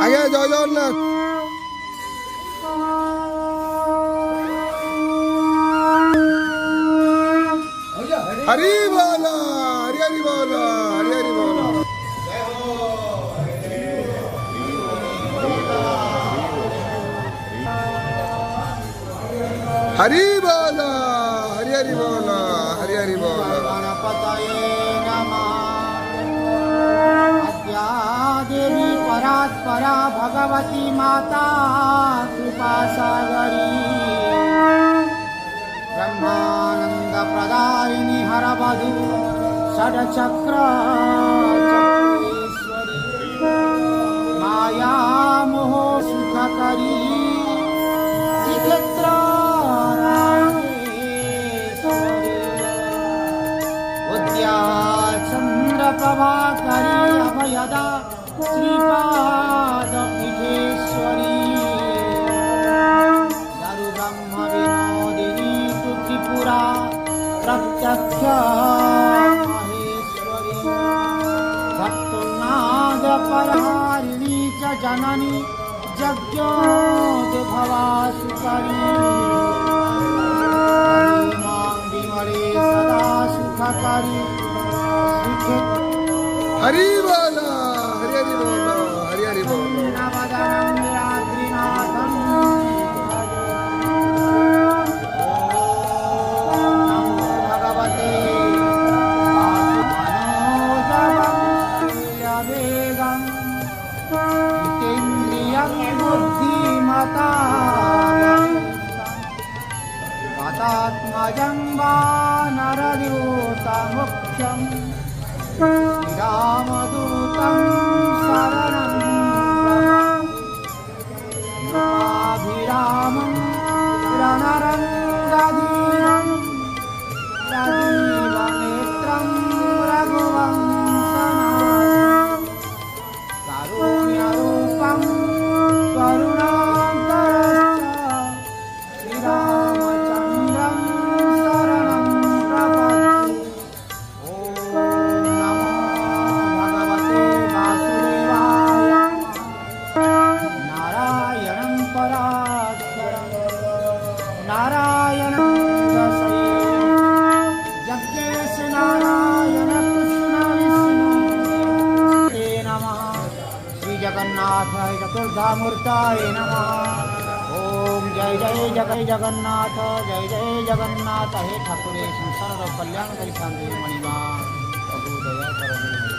আগে জয় জগন্নাথ। হরি বল, হরি হরি বল, হরি হরি বল। हरि बोल, हरि हरि बोल, हरि हरि बोल। गणपतये नमः। अद्या देवी परात्परा भगवती माता कृपा सागरी, ब्रह्मानंद प्रदायिनी हरवधू षडचक्र चक्रेश्वरी, माया मोह सुखकरी श्रीक्षेत्र चंद्र प्रभाकरी अभयदा श्रीपाद पीठेश्वरी, दारु ब्रह्म विनोदिनी तु त्रिपुरा प्रत्यक्ष महेश्वरी, भक्तनाद परहारिणी च जननी जज्ञोद्भवा सुकरी, विमले सदा सुखकरी। हरि बोल, हरि हरि बोल, हरि हरि बोल। नवदनं रात्रिनाथं नमो भगवते वासुमनोजवं जितेन्द्रियं बुद्धिमतां वातात्मजं वानरद्यूतमुख्यम् रामदूतं शरणं प्रपद्ये, रणरङ्गधीरं प्रदीपनेत्रं रघुवंशनाथं, कारुण्यरूपं करुणाकरश्च श्रीरामचन्द्रं शरणं प्रपद्ये। नारायण जगेश नारायण कृष्ण विष्णु ते नमः। श्री जगन्नाथ चतुर्धामूर्ताय नमः। ओम जय जय जय जगन्नाथ, जय जय जगन्नाथ। हे ठाकुरे संसार कल्याण करी सांगे मणिमा प्रभु दया करो।